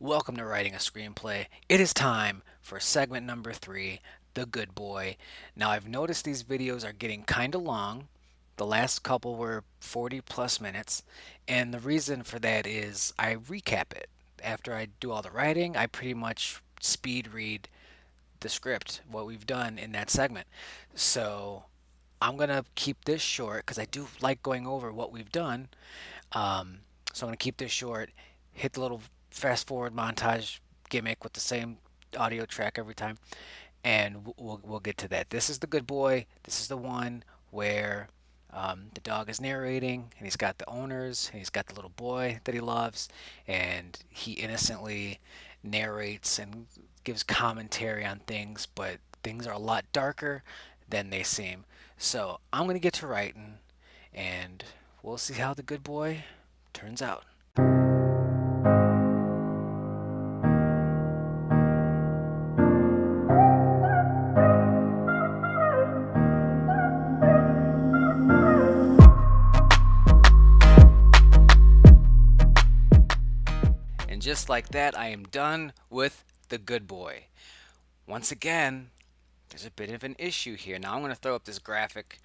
Welcome to Writing a Screenplay. It is time for segment number 3, The Good Boy. Now, I've noticed these videos are getting kind of long. The last couple were 40 plus minutes, and the reason for that is I recap it. After I do all the writing, I pretty much speed read the script, what we've done in that segment. So I'm going to keep this short because I do like going over what we've done. Um, so I'm going to keep this short, hit the little fast forward montage gimmick with the same audio track every time, and we'll get to that. This is the good boy. This is the one where the dog is narrating, and he's got the owners, and he's got the little boy that he loves, and he innocently narrates and gives commentary on things, but things are a lot darker than they seem. So I'm gonna get to writing, and we'll see how the good boy turns out. And just like that, I am done with the good boy. Once again, there's a bit of an issue here. Now I'm going to throw up this graphic.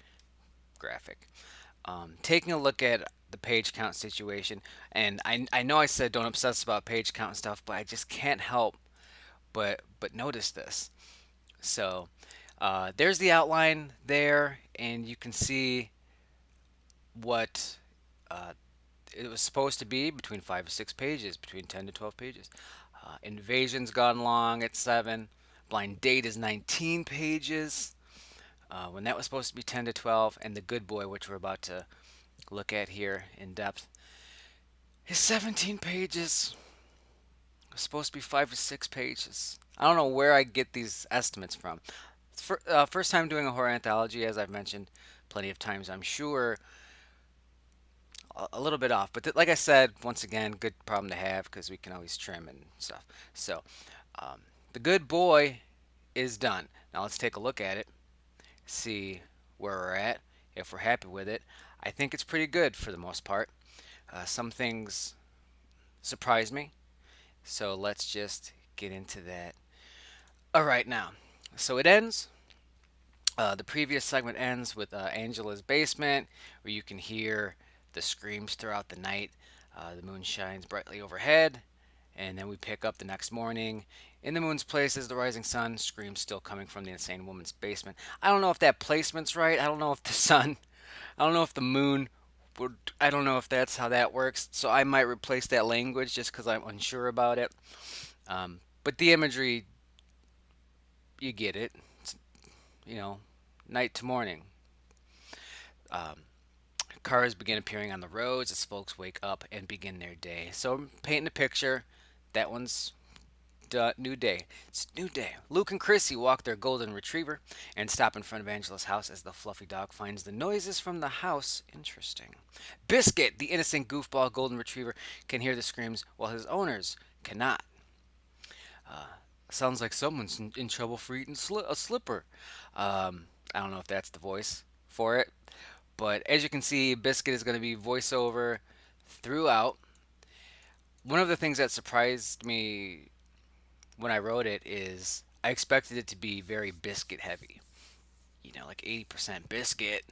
Taking a look at the page count situation, and I know I said don't obsess about page count and stuff, but I just can't help but notice this. So there's the outline there, and you can see what uh, it was supposed to be between 5 to 6 pages, between 10 to 12 pages. Invasion's gone long at 7. Blind Date is 19 pages. When that was supposed to be 10 to 12, and The Good Boy, which we're about to look at here in depth, is 17 pages. It's supposed to be 5 to 6 pages. I don't know where I get these estimates from. First time doing a horror anthology, as I've mentioned plenty of times, I'm sure a little bit off. But like I said, once again, good problem to have because we can always trim and stuff. So, um, The Good Boy is done. Now let's take a look at it, see where we're at, if we're happy with it. I think it's pretty good for the most part. Some things surprised me, so let's just get into that. All right, now, so it ends. The previous segment ends with Angela's basement, where you can hear the screams throughout the night. The moon shines brightly overhead, and then we pick up the next morning. In the moon's place is the rising sun, screams still coming from the insane woman's basement. I don't know if that placement's right. I don't know if the sun, I don't know if the moon would, I don't know if that's how that works. So I might replace that language just because I'm unsure about it. But the imagery, you get it. It's, you know, night to morning. Um, Cars begin appearing on the roads as folks wake up and begin their day. So I'm painting a picture. That one's new day. It's new day. Luke and Christie walk their golden retriever and stop in front of Angela's house as the fluffy dog finds the noises from the house interesting. Biscuit, the innocent goofball golden retriever, can hear the screams while his owners cannot. Sounds like someone's in trouble for eating a slipper. I don't know if that's the voice for it, but as you can see, Biscuit is going to be voiceover throughout. One of the things that surprised me when I wrote it is I expected it to be very Biscuit heavy, like 80% Biscuit.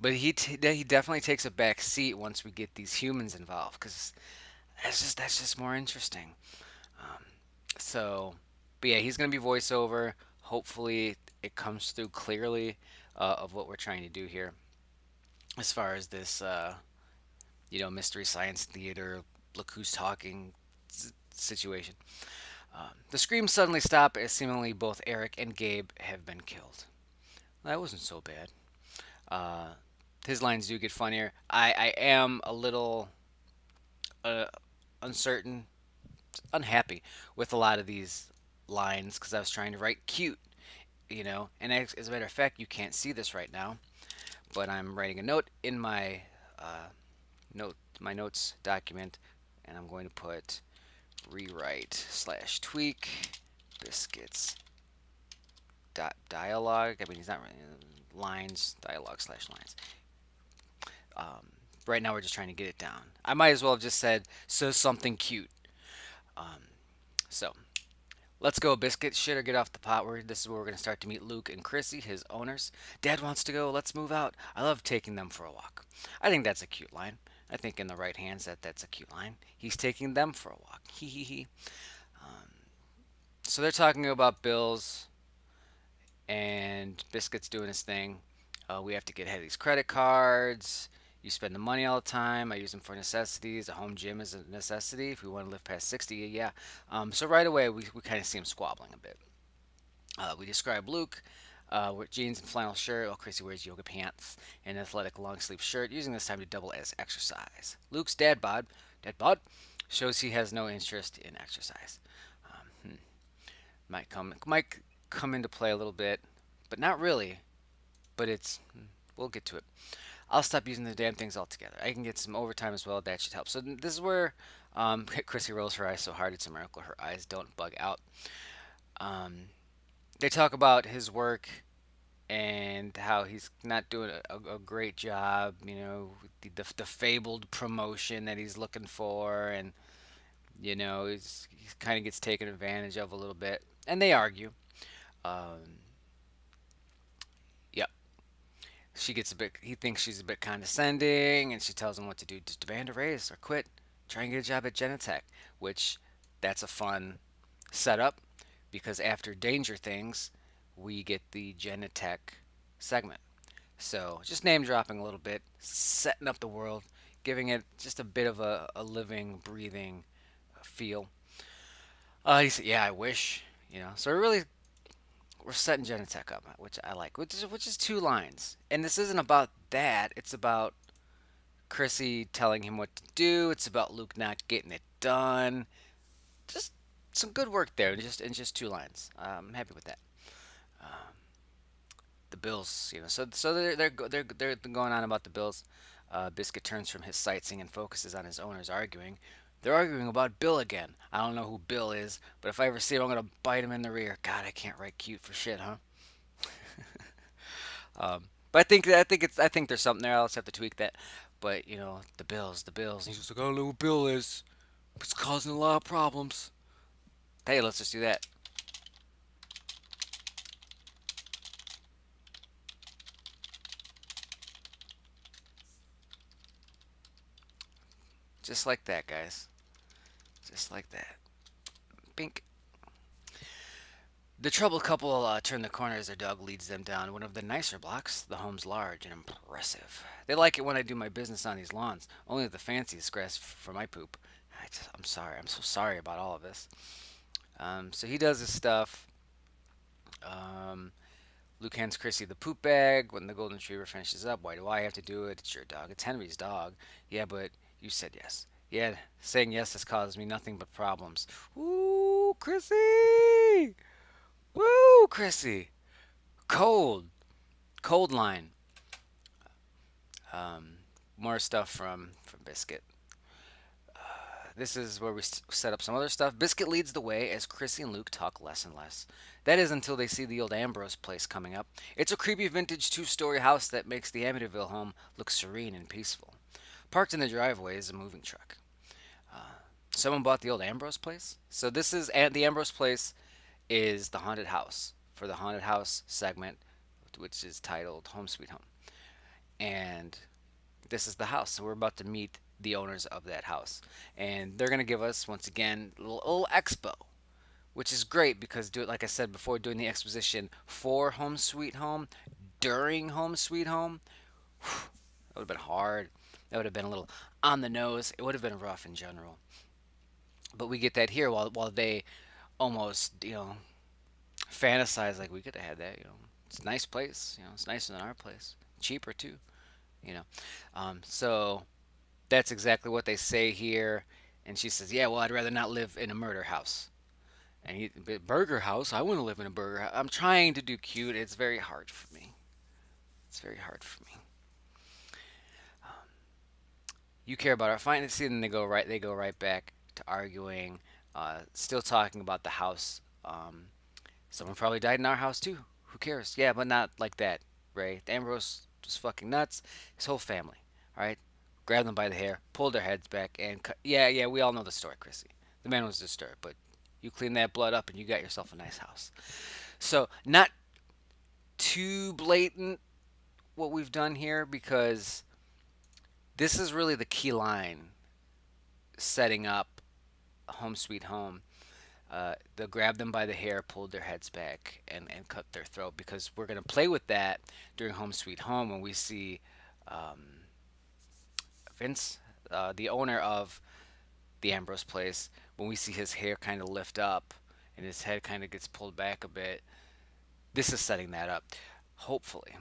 But he definitely takes a back seat once we get these humans involved because that's just more interesting. Um, so, but yeah, he's gonna be voiceover. Hopefully, it comes through clearly of what we're trying to do here as far as this mystery science theater, look who's talking situation. The screams suddenly stop as seemingly both Eric and Gabe have been killed. That wasn't so bad. Uh, his lines do get funnier. I am a little uh, uncertain, unhappy with a lot of these lines because I was trying to write cute, And as a matter of fact, you can't see this right now, but I'm writing a note in my notes document, and I'm going to put rewrite/tweak biscuits dot dialogue. I mean, he's not really lines dialogue/lines. Right now, we're just trying to get it down. I might as well have just said so something cute. So let's go, Biscuit. Shit or get off the pot. This is where we're going to start to meet Luke and Chrissy, his owners. Dad wants to go. Let's move out. I love taking them for a walk. I think that's a cute line. I think in the right hands that's a cute line. He's taking them for a walk. Hee hee hee. So they're talking about bills, and Biscuit's doing his thing. We have to get ahead of these credit cards. You spend the money all the time. I use them for necessities. A home gym is a necessity if we want to live past 60. Yeah. So right away, we kind of see him squabbling a bit. We describe Luke with jeans and flannel shirt, while Chrissy wears yoga pants and an athletic long sleeve shirt, using this time to double as exercise. Luke's dad bod, shows he has no interest in exercise. Might come into play a little bit, but not really. But we'll get to it. I'll stop using the damn things altogether. I can get some overtime as well. That should help. So this is where Chrissy rolls her eyes so hard it's a miracle her eyes don't bug out. Um, they talk about his work and how he's not doing a great job. The fabled promotion that he's looking for, and he kind of gets taken advantage of a little bit. And they argue. Um, yep. She gets a bit. He thinks she's a bit condescending, and she tells him what to do: just demand a raise or quit. Try and get a job at Genentech, which that's a fun setup because after Danger Things, we get the Genentech segment. So just name dropping a little bit, setting up the world, giving it just a bit of a living, breathing feel. He said, "Yeah, I wish." So we're setting Genentech up, which I like, which is two lines, and this isn't about that. It's about Chrissy telling him what to do. It's about Luke not getting it done. Just some good work there, in just two lines. I'm happy with that. The Bills, so they're going on about the Bills. Biscuit turns from his sightseeing and focuses on his owners arguing. They're arguing about Bill again. I don't know who Bill is, but if I ever see him, I'm gonna bite him in the rear. God, I can't write cute for shit, huh? But I think there's something there. I'll just have to tweak that. But the Bills. He's just like, I don't know who Bill is. It's causing a lot of problems. Hey, let's just do that. Just like that, guys. Just like that. Bink. The troubled couple turn the corner as their dog leads them down one of the nicer blocks. The home's large and impressive. They like it when I do my business on these lawns. Only the fanciest grass for my poop. I'm sorry. I'm so sorry about all of this. So he does his stuff. Um, Luke hands Chrissy the poop bag when the golden retriever finishes up. Why do I have to do it? It's your dog. It's Henry's dog. Yeah, but you said yes. Yeah, saying yes has caused me nothing but problems. Ooh, Chrissy! Woo, Chrissy! Cold, cold line. Um, More stuff from Biscuit. This is where we set up some other stuff. Biscuit leads the way as Chrissy and Luke talk less and less. That is until they see the old Ambrose place coming up. It's a creepy vintage two-story house that makes the Amityville home look serene and peaceful. Parked in the driveway is a moving truck. Someone bought the old Ambrose place. So this is the Ambrose place is the haunted house for the haunted house segment, which is titled Home Sweet Home. And this is the house. So we're about to meet the owners of that house, and they're gonna give us once again a little expo, which is great because do it like I said before, doing the exposition for Home Sweet Home during Home Sweet Home, that would have been hard. That would have been a little on the nose. It would have been rough in general. But we get that here while they almost fantasize like we could have had that. It's a nice place. It's nicer than our place. Cheaper too. You know, so that's exactly what they say here. And she says, "Yeah, well, I'd rather not live in a murder house." And burger house? I want to live in a burger house. I'm trying to do cute. It's very hard for me. It's very hard for me. You care about our finances, and they go right back to arguing, still talking about the house. Someone probably died in our house too. Who cares? Yeah, but not like that, Ray. Ambrose was fucking nuts. His whole family, all right? Grabbed them by the hair, pulled their heads back, and cut. Yeah, yeah, we all know the story, Chrissy. The man was disturbed, but you clean that blood up and you got yourself a nice house. So, not too blatant what we've done here because this is really the key line setting up Home Sweet Home. They'll grab them by the hair, pull their heads back, and cut their throat because we're going to play with that during Home Sweet Home when we see um, Vince, the owner of the Ambrose place, when we see his hair kind of lift up and his head kind of gets pulled back a bit. This is setting that up. Hopefully,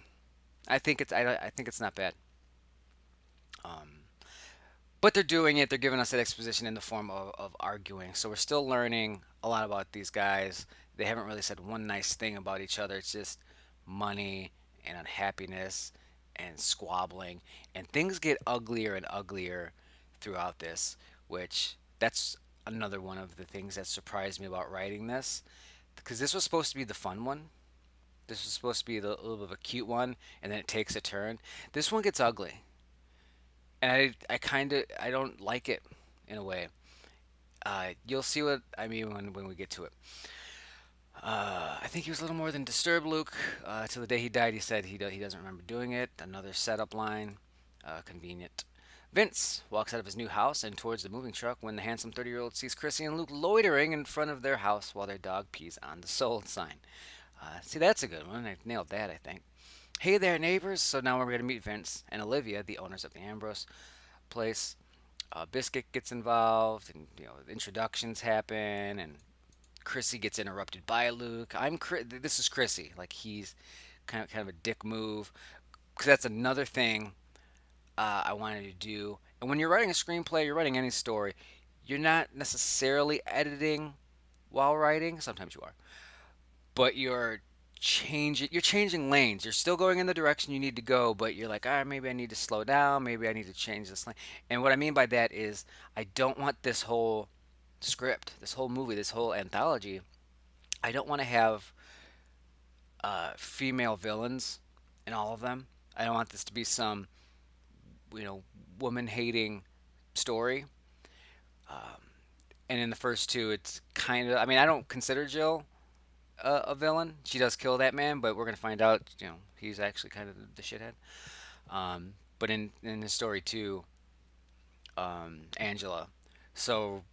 I think it's not bad. Um, but they're doing it. They're giving us that exposition in the form of arguing. So we're still learning a lot about these guys. They haven't really said one nice thing about each other. It's just money and unhappiness and squabbling. And things get uglier and uglier throughout this, which that's another one of the things that surprised me about writing this. Because this was supposed to be the fun one. This was supposed to be the little bit of a cute one, and then it takes a turn. This one gets ugly, and I kind of I don't like it in a way. You'll see what I mean when we get to it. I think he was a little more than disturbed, Luke. Till the day he died, he said he doesn't remember doing it. Another setup line, convenient. Vince walks out of his new house and towards the moving truck when the handsome 30-year-old sees Chrissy and Luke loitering in front of their house while their dog pees on the sold sign. See, that's a good one. I nailed that, I think. Hey there, neighbors. So now we're going to meet Vince and Olivia, the owners of the Ambrose place. Biscuit gets involved, and introductions happen, and Chrissy gets interrupted by Luke. This is Chrissy. Like he's kind of a dick move because that's another thing I wanted to do. And when you're writing a screenplay, you're writing any story, you're not necessarily editing while writing. Sometimes you are, but you're changing lanes. You're still going in the direction you need to go, but you're like, maybe I need to slow down. Maybe I need to change this lane. And what I mean by that is, I don't want this whole script, this whole movie, this whole anthology. I don't want to have female villains in all of them. I don't want this to be some, you know, woman hating story. Um, and in the first two, it's kind of. I mean, I don't consider Jill a villain. She does kill that man, but we're gonna find out. He's actually kind of the shithead. But in his story too, Angela. So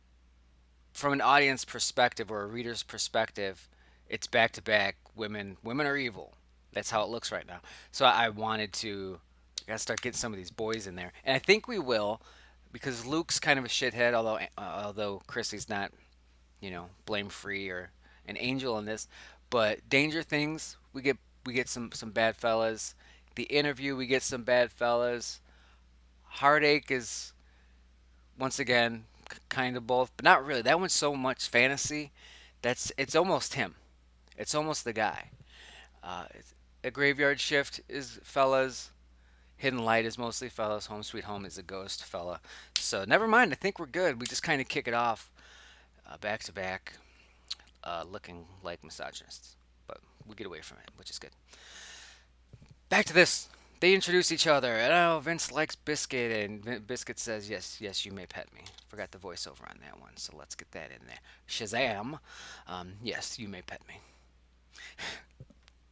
from an audience perspective or a reader's perspective, it's back to back. Women are evil. That's how it looks right now. So I wanted to. I gotta start getting some of these boys in there, and I think we will, because Luke's kind of a shithead. Although Chrissy's not, blame free or an angel in this. But Danger Things, we get some bad fellas. The Interview, we get some bad fellas. Heartache is once again kind of both, but not really. That one's so much fantasy. It's almost him. It's almost the guy. A Graveyard Shift is fellas. Hidden Light is mostly fellas. Home Sweet Home is a ghost fella. So never mind. I think we're good. We just kind of kick it off back to back, looking like misogynists, but we get away from it, which is good. Back to this. They introduce each other, and Vince likes Biscuit, and Biscuit says, "Yes, yes, you may pet me." Forgot the voiceover on that one, so let's get that in there. Shazam! Yes, you may pet me.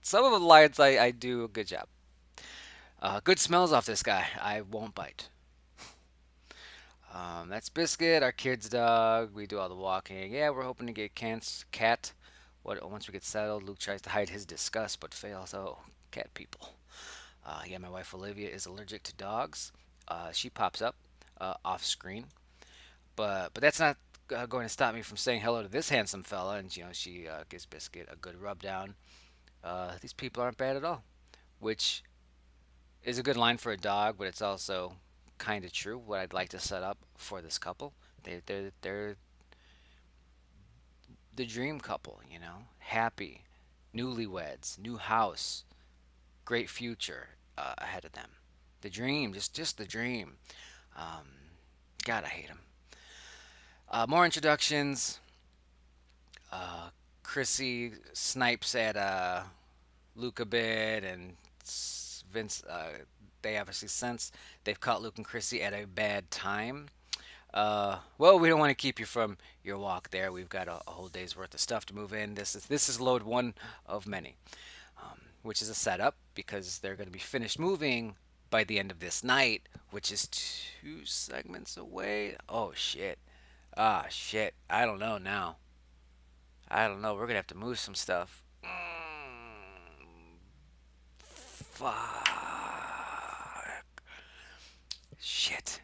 Some of the lines I do a good job. Good smells off this guy. I won't bite. That's Biscuit, our kid's dog. We do all the walking. Yeah, we're hoping to get cat. Once we get settled, Luke tries to hide his disgust but fails. Oh, cat people. Yeah, my wife Olivia is allergic to dogs. She pops up off screen, but that's not going to stop me from saying hello to this handsome fella. And she gives Biscuit a good rub down. These people aren't bad at all, which is a good line for a dog, but it's also kind of true. What I'd like to set up for this couple, they're the dream couple. Happy, newlyweds, new house, great future ahead of them. The dream, just the dream. Um, God, I hate him. More introductions. Chrissy snipes at Luke a bit, and Vince. They obviously sense they've caught Luke and Chrissy at a bad time. Well, we don't want to keep you from your walk there. We've got a whole day's worth of stuff to move in. This is load one of many, which is a setup because they're going to be finished moving by the end of this night, which is 2 segments away. Oh shit. Ah shit. I don't know now. I don't know. We're gonna have to move some stuff. Fuck. Shit.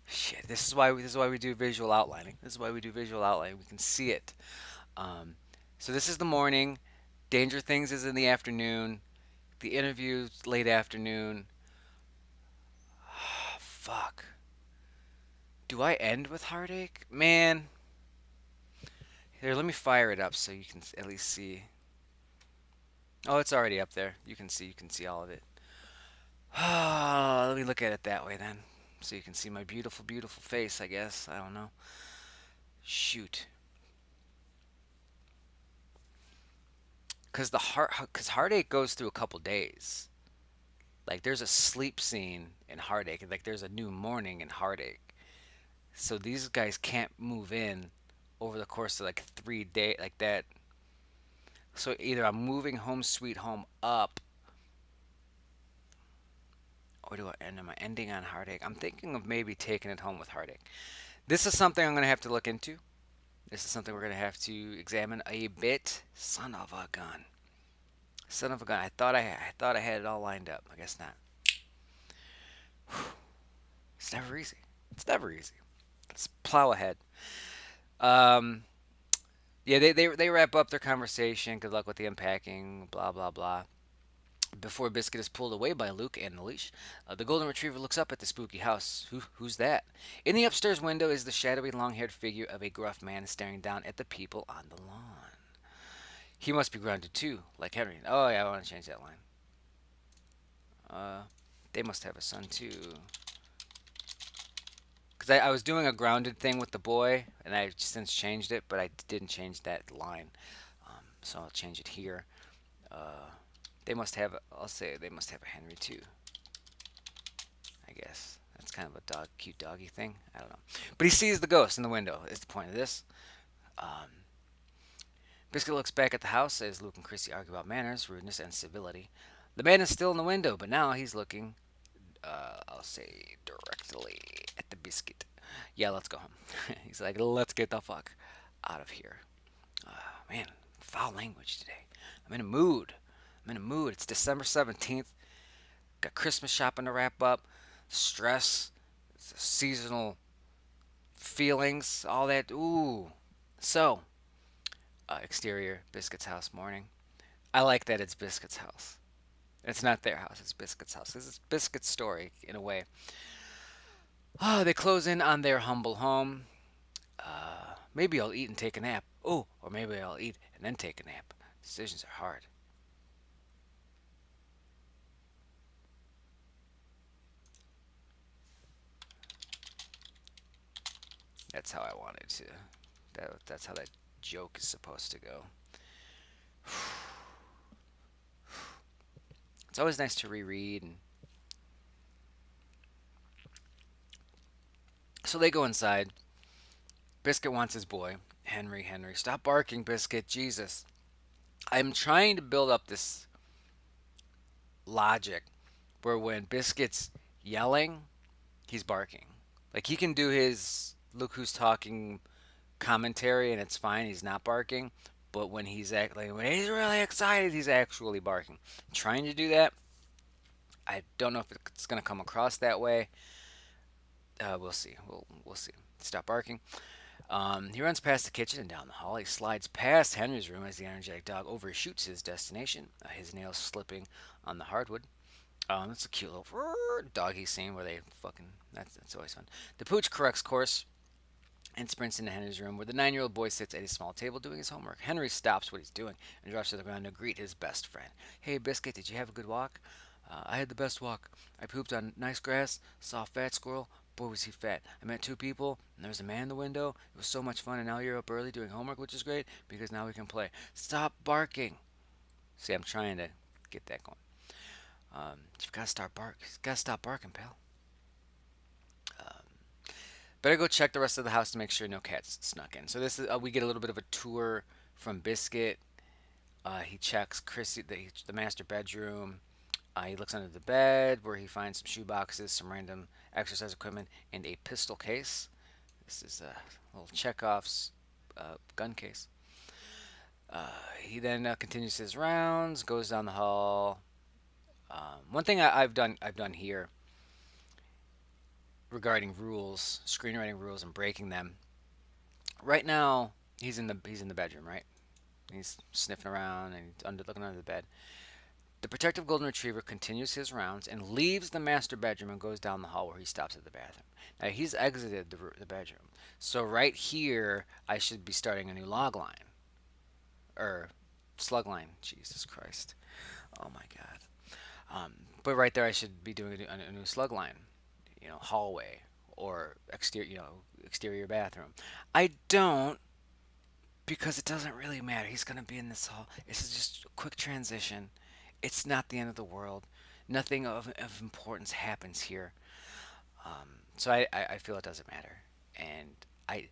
Shit. This is why we do visual outlining. This is why we do visual outlining. We can see it. Um, so this is the morning. Danger Things is in the afternoon. The interview's late afternoon. Fuck. Do I end with heartache? Man. Here, let me fire it up so you can at least see. Oh, it's already up there. You can see all of it. Let me look at it that way then. So you can see my beautiful, beautiful face, I guess. I don't know. Shoot. Cause heartache goes through a couple days. Like there's a sleep scene in heartache, and like there's a new morning in heartache. So these guys can't move in over the course of like 3 days like that. So either I'm moving home sweet home up, or do I end? Am I ending on heartache? I'm thinking of maybe taking it home with heartache. This is something I'm gonna have to look into. This is something we're gonna have to examine a bit. Son of a gun. Son of a gun. I thought I had it all lined up. I guess not. It's never easy. It's never easy. Let's plow ahead. Um, yeah, they wrap up their conversation. Good luck with the unpacking. Blah blah blah. Before Biscuit is pulled away by Luke and the leash, the golden retriever looks up at the spooky house. Who's that? In the upstairs window is the shadowy, long-haired figure of a gruff man staring down at the people on the lawn. He must be grounded too, like Henry. Oh yeah, I want to change that line. Uh, they must have a son too. Because I was doing a grounded thing with the boy, and I since changed it, but I didn't change that line. So I'll change it here. Uh, they must have. I'll say they must have a Henry too. I guess that's kind of a cute doggy thing. I don't know. But he sees the ghost in the window. Is the point of this? Um, Biscuit looks back at the house as Luke and Christie argue about manners, rudeness, and civility. The man is still in the window, but now he's looking. I'll say directly at the biscuit. Yeah, let's go home. He's like, let's get the fuck out of here. Man, foul language today. I'm in a mood. I'm in a mood. It's December 17th. Got Christmas shopping to wrap up. Stress, seasonal feelings, all that. Ooh. So, exterior, Biscuits house morning. I like that it's Biscuits house. It's not their house, it's Biscuits house. This is Biscuits' story, in a way. Oh, they close in on their humble home. Maybe I'll eat and take a nap. Oh, or maybe I'll eat and then take a nap. Decisions are hard. That's how I wanted to. That's how that joke is supposed to go. It's always nice to reread. And so they go inside. Biscuit wants his boy. Henry, Henry. Stop barking, Biscuit. Jesus. I'm trying to build up this logic where when Biscuit's yelling, he's barking. Like he can do his look who's talking commentary and it's fine, he's not barking. But when he's really excited, he's actually barking. I'm trying to do that. I don't know if it's gonna come across that way. We'll see. We'll see. Stop barking. He runs past the kitchen and down the hall. He slides past Henry's room as the energetic dog overshoots his destination, his nails slipping on the hardwood. That's a cute little doggy scene where they fucking. That's always fun. The pooch corrects course and sprints into Henry's room, where the 9-year-old boy sits at a small table doing his homework. Henry stops what he's doing and drops to the ground to greet his best friend. Hey, Biscuit, did you have a good walk? I had the best walk. I pooped on nice grass, saw a fat squirrel. Boy, was he fat. I met 2 people, and there was a man in the window. It was so much fun, and now you're up early doing homework, which is great, because now we can play. Stop barking. See, I'm trying to get that going. You've got to start bark. You've got to stop barking, pal. Better go check the rest of the house to make sure no cats snuck in. So this is we get a little bit of a tour from Biscuit. He checks Christie, the master bedroom. He looks under the bed where he finds some shoe boxes, some random exercise equipment, and a pistol case. This is a little Chekhov's gun case. He then continues his rounds, goes down the hall. One thing I've done here regarding rules, screenwriting rules, and breaking them. Right now, he's in the bedroom, right? He's sniffing around and looking under the bed. The protective golden retriever continues his rounds and leaves the master bedroom and goes down the hall where he stops at the bathroom. Now he's exited the bedroom, so right here I should be starting a new log line or slug line. Jesus Christ! Oh my God! But right there I should be doing a new slug line. Hallway or exterior bathroom. I don't because it doesn't really matter. He's gonna be in this hall. This is just a quick transition. It's not the end of the world. Nothing of importance happens here. So I feel it doesn't matter. And I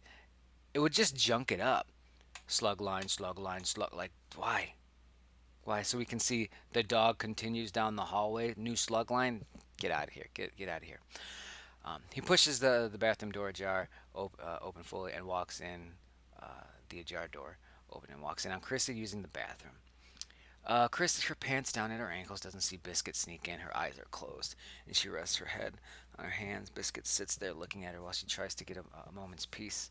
it would just junk it up. Slug line, slug line, slug like why? Why? So we can see the dog continues down the hallway. New slug line. Get out of here. Get out of here. He pushes the bathroom door ajar, open fully, and walks in. The ajar door open and walks in on Chrissy using the bathroom. Chris, her pants down at her ankles, doesn't see Biscuit sneak in. Her eyes are closed, and she rests her head on her hands. Biscuit sits there looking at her while she tries to get a moment's peace.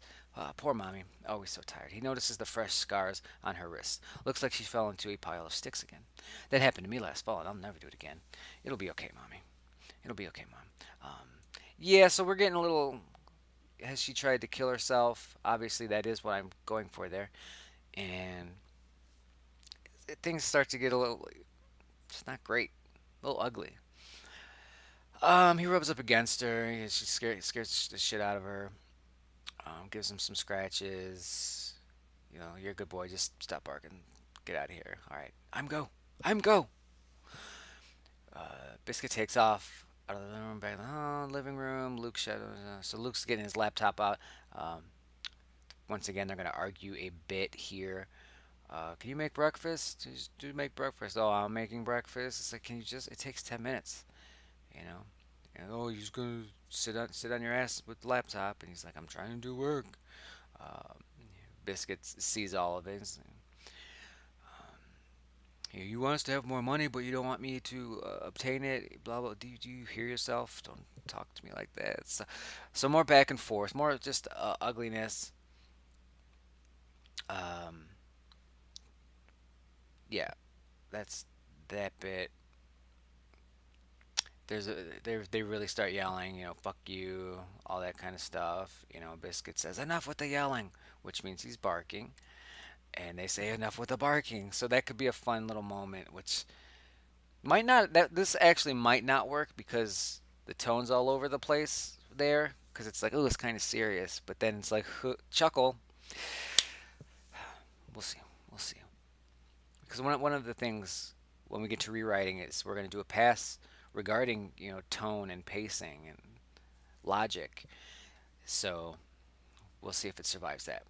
Poor mommy, always so tired. He notices the fresh scars on her wrists. Looks like she fell into a pile of sticks again. That happened to me last fall, and I'll never do it again. It'll be okay, mommy. It'll be okay, mom. Yeah, so we're getting a little. Has she tried to kill herself? Obviously, that is what I'm going for there. And things start to get a little. It's not great. A little ugly. He rubs up against her. She scares the shit out of her. Gives him some scratches. You're a good boy. Just stop barking. Get out of here. All right. I'm go. I'm go. Biscuit takes off out of the room, back to the living room. So Luke's getting his laptop out. Um, Once again, they're going to argue a bit here. Can you make breakfast? Just do make breakfast. Oh, I'm making breakfast. It's like, can you just? It takes 10 minutes. You know. Oh, you're just gonna sit on your ass with the laptop, and he's like, I'm trying to do work. Um, Biscuit sees all of it. You want us to have more money, but you don't want me to obtain it. Blah blah. Do you hear yourself? Don't talk to me like that. So more back and forth, more just ugliness. Um, yeah, that's that bit. They really start yelling, fuck you, all that kind of stuff. Biscuit says enough with the yelling, which means he's barking, and they say enough with the barking. So that could be a fun little moment, which might not. That this actually might not work because the tone's all over the place there. Because it's like, oh, it's kind of serious, but then it's like chuckle. We'll see. We'll see. Because one of the things when we get to rewriting is we're going to do a pass regarding tone and pacing and logic. So we'll see if it survives that.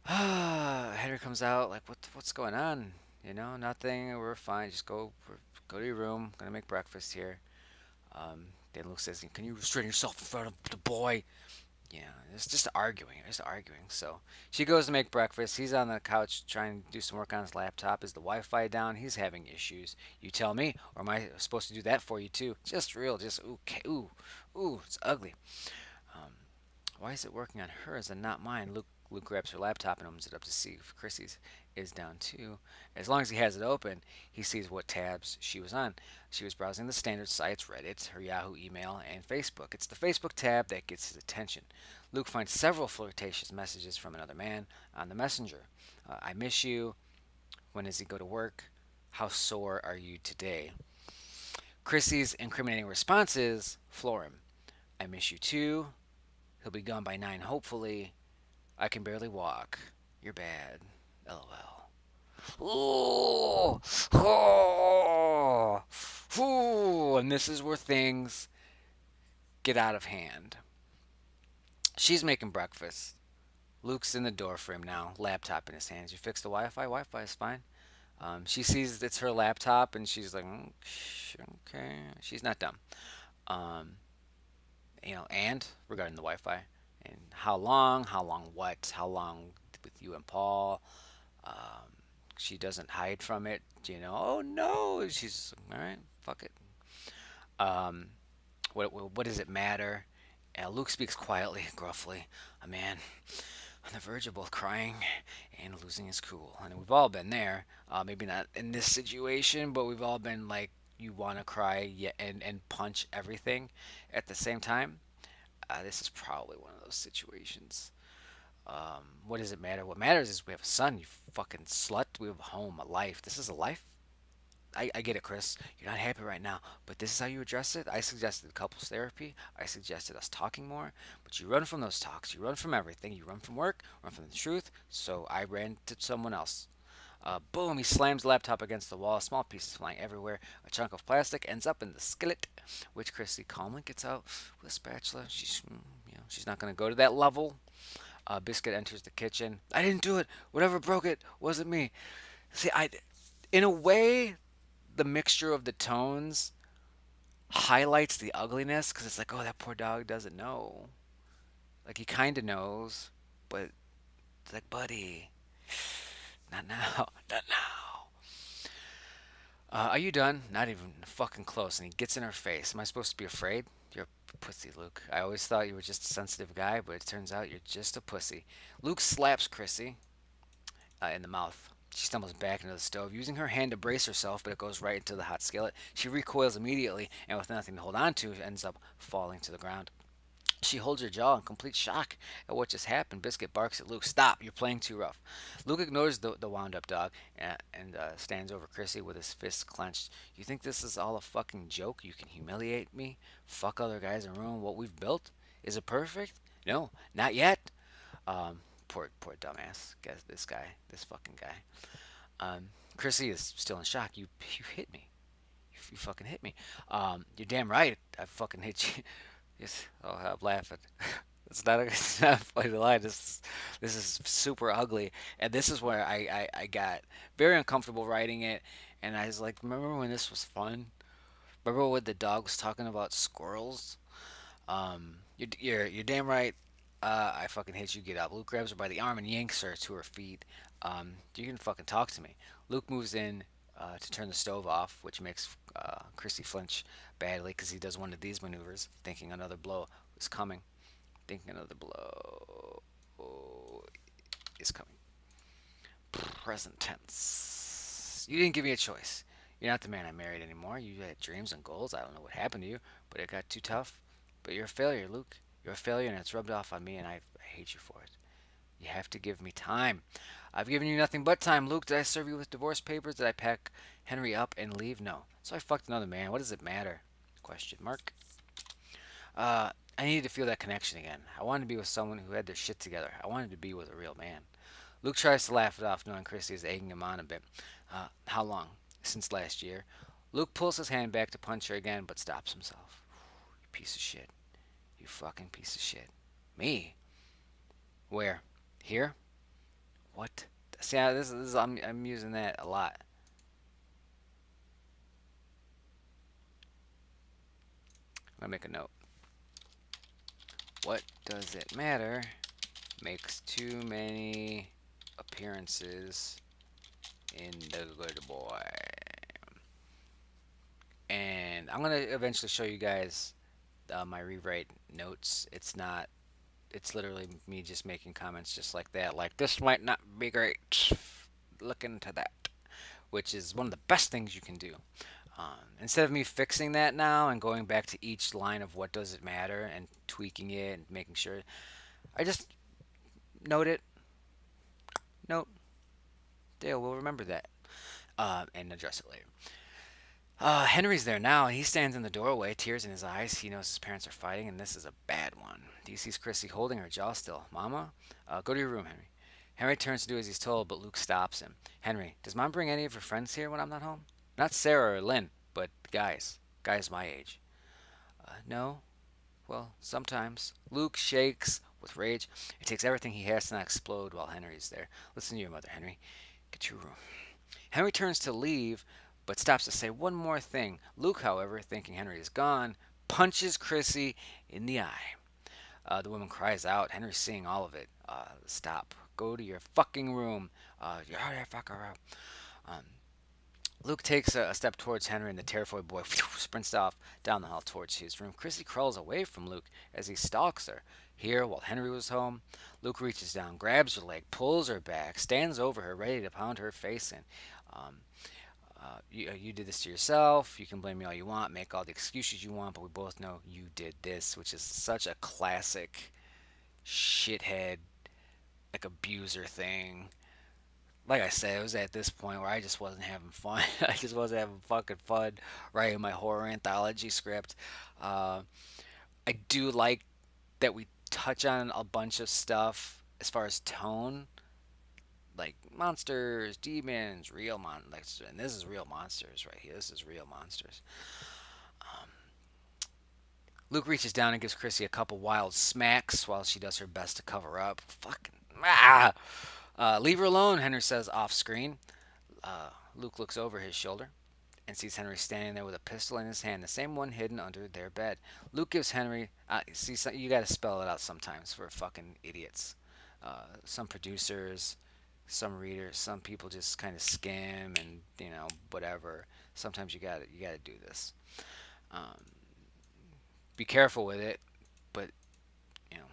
Henry comes out like, what's going on? Nothing. We're fine. Just go to your room. Gonna make breakfast here. Then Luke says, "Can you restrain yourself in front of the boy?" It's just arguing. Just arguing. So she goes to make breakfast. He's on the couch trying to do some work on his laptop. Is the Wi-Fi down? He's having issues. You tell me, or am I supposed to do that for you too? Just real. Just ooh. It's ugly. Um, why is it working on hers and not mine? Luke grabs her laptop and opens it up to see if Chrissy's is down too. As long as he has it open, he sees what tabs she was on. She was browsing the standard sites, Reddit, her Yahoo email, and Facebook. It's the Facebook tab that gets his attention. Luke finds several flirtatious messages from another man on the messenger. I miss you. When does he go to work? How sore are you today? Chrissy's incriminating responses floor him. I miss you too. He'll be gone by 9, hopefully. I can barely walk. You're bad. LOL. Ooh, oh, ooh, and this is where things get out of hand. She's making breakfast. Luke's in the door frame now, laptop in his hands. You fix the Wi-Fi. Wi-Fi is fine. She sees it's her laptop and she's like, "Mm, okay." She's not dumb. Um, and regarding the Wi-Fi and how long what, how long with you and Paul. Um, she doesn't hide from it. Oh no, she's all right. Fuck it. Um, what does it matter? Luke speaks quietly, gruffly. A man on the verge of both crying and losing his cool. And we've all been there. Maybe not in this situation, but we've all been like, you want to cry and punch everything at the same time. This is probably one of those situations. What does it matter? What matters is we have a son, you fucking slut. We have a home, a life. This is a life. I get it, Chris. You're not happy right now, but this is how you address it. I suggested couples therapy. I suggested us talking more, but you run from those talks. You run from everything. You run from work, run from the truth. So I ran to someone else. Boom, he slams the laptop against the wall, small pieces flying everywhere. A chunk of plastic ends up in the skillet, which Christy calmly gets out with a spatula. She's not going to go to that level. Biscuit enters the kitchen. I didn't do it. Whatever broke it wasn't me. See, in a way, the mixture of the tones highlights the ugliness because it's like, oh, that poor dog doesn't know. Like he kind of knows, but it's like, buddy, not now, not now. Are you done? Not even fucking close. And he gets in her face. Am I supposed to be afraid? You're a pussy, Luke. I always thought you were just a sensitive guy, but it turns out you're just a pussy. Luke slaps Chrissy in the mouth. She stumbles back into the stove, using her hand to brace herself, but it goes right into the hot skillet. She recoils immediately, and with nothing to hold on to, ends up falling to the ground. She holds her jaw in complete shock at what just happened. Biscuit barks at Luke. Stop, you're playing too rough. Luke ignores the wound up dog and stands over Chrissy with his fists clenched. You think this is all a fucking joke? You can humiliate me, fuck other guys, and ruin what we've built? Is it perfect? No, not yet. Poor dumbass. Guess this guy, this fucking guy. Chrissy is still in shock. You hit me. You fucking hit me. You're damn right. I fucking hit you. Yes. Oh, I'm laughing. It's not a funny line. This is super ugly, and this is where I got very uncomfortable writing it, and I was like, remember when this was fun? Remember when the dog was talking about squirrels? You're damn right. I fucking hate you. Get up. Luke grabs her by the arm and yanks her to her feet. You can fucking talk to me. Luke moves in to turn the stove off, which makes Christy flinch badly because he does one of these maneuvers, thinking another blow is coming. Thinking another blow is coming. Present tense. You didn't give me a choice. You're not the man I married anymore. You had dreams and goals. I don't know what happened to you, but it got too tough. But you're a failure, Luke. You're a failure, and it's rubbed off on me, and I hate you for it. You have to give me time. I've given you nothing but time, Luke. Did I serve you with divorce papers? Did I pack Henry up and leave? No. So I fucked another man. What does it matter? Question mark. I needed to feel that connection again. I wanted to be with someone who had their shit together. I wanted to be with a real man. Luke tries to laugh it off, knowing Christy is egging him on a bit. How long? Since last year. Luke pulls his hand back to punch her again, but stops himself. You piece of shit. You fucking piece of shit. Me? Where? Here? What? See, I'm using that a lot. I'm gonna make a note. What does it matter? Makes too many appearances in the good boy. And I'm gonna eventually show you guys my rewrite notes. It's literally me just making comments just like that. Like, this might not be great. Look into that. Which is one of the best things you can do. Instead of me fixing that now and going back to each line of what does it matter and tweaking it and making sure, I just note it. Note. Dale will remember that and address it later. Henry's there now, and he stands in the doorway, tears in his eyes. He knows his parents are fighting, and this is a bad one. He sees Chrissy holding her jaw still. Mama, go to your room, Henry. Henry turns to do as he's told, but Luke stops him. Henry, does Mom bring any of her friends here when I'm not home? Not Sarah or Lynn, but guys. Guys my age. No. Well, sometimes. Luke shakes with rage. He takes everything he has to not explode while Henry is there. Listen to your mother, Henry. Get to your room. Henry turns to leave, but stops to say one more thing. Luke, however, thinking Henry is gone, punches Chrissy in the eye. The woman cries out. Henry's seeing all of it. Stop. Go to your fucking room. You're out of here, fucker. Um, Luke takes a step towards Henry, and the terrified boy sprints off down the hall towards his room. Chrissy crawls away from Luke as he stalks her. Here, while Henry was home, Luke reaches down, grabs her leg, pulls her back, stands over her, ready to pound her face in. Um, you did this to yourself. You can blame me all you want, make all the excuses you want, but we both know you did this, which is such a classic shithead, like abuser thing. Like I said, it was at this point where I just wasn't having fun. I just wasn't having fucking fun writing my horror anthology script. Uh, I do like that we touch on a bunch of stuff as far as tone, like monsters, demons, real like, and this is real monsters right here. This is real monsters. Um, Luke reaches down and gives Chrissy a couple wild smacks while she does her best to cover up. Fucking leave her alone, Henry says off screen. Luke looks over his shoulder and sees Henry standing there with a pistol in his hand, the same one hidden under their bed. Luke gives Henry, see, you got to spell it out sometimes for fucking idiots. Some producers, some readers, some people just kind of skim and whatever. Sometimes you got to do this. Um, be careful with it, but you know.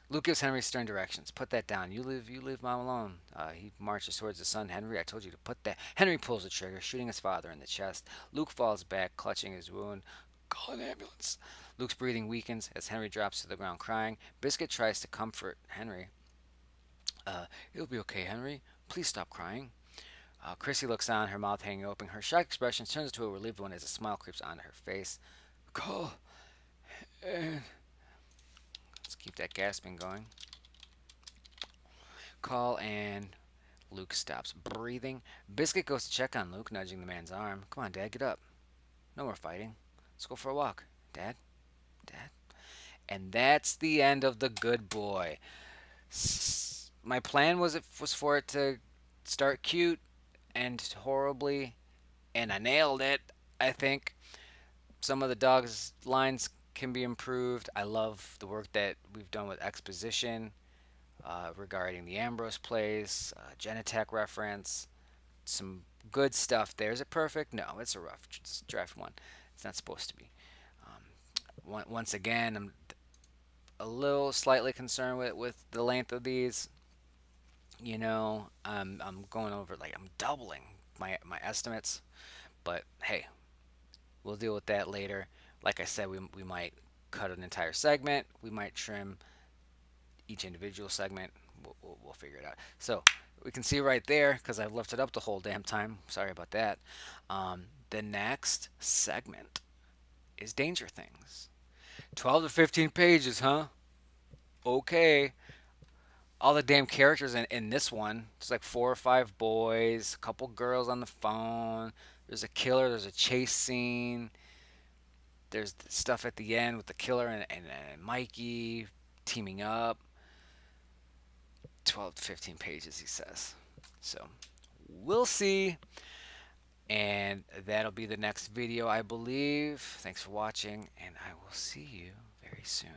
Luke gives Henry stern directions. Put that down. You leave Mom alone. He marches towards his son Henry. I told you to put that. Henry pulls the trigger, shooting his father in the chest. Luke falls back, clutching his wound. Call an ambulance. Luke's breathing weakens as Henry drops to the ground crying. Biscuit tries to comfort Henry. It'll be okay, Henry. Please stop crying. Chrissy looks on, her mouth hanging open. Her shocked expression turns to a relieved one as a smile creeps onto her face. Call and let's keep that gasping going. Call and Luke stops breathing. Biscuit goes to check on Luke, nudging the man's arm. Come on, Dad, get up. No more fighting. Let's go for a walk. Dad? Dad? And that's the end of The Good Boy. My plan was for it to start cute and horribly, and I nailed it, I think. Some of the dog's lines can be improved. I love the work that we've done with exposition regarding the Ambrose place, Genentech reference, some good stuff there. Is it perfect? No, it's a rough draft one. It's not supposed to be. Once again, I'm a little slightly concerned with the length of these. I'm going over, like, I'm doubling my estimates, but hey, we'll deal with that later. Like I said, we might cut an entire segment. We might trim each individual segment. We'll figure it out. So we can see right there, because I've left it up the whole damn time. Sorry about that. The next segment is Danger Things. 12 to 15 pages, huh? Okay. All the damn characters in this one. There's like 4 or 5 boys, a couple girls on the phone. There's a killer. There's a chase scene. There's the stuff at the end with the killer and Mikey teaming up. 12 to 15 pages, he says. So we'll see. And that'll be the next video, I believe. Thanks for watching, and I will see you very soon.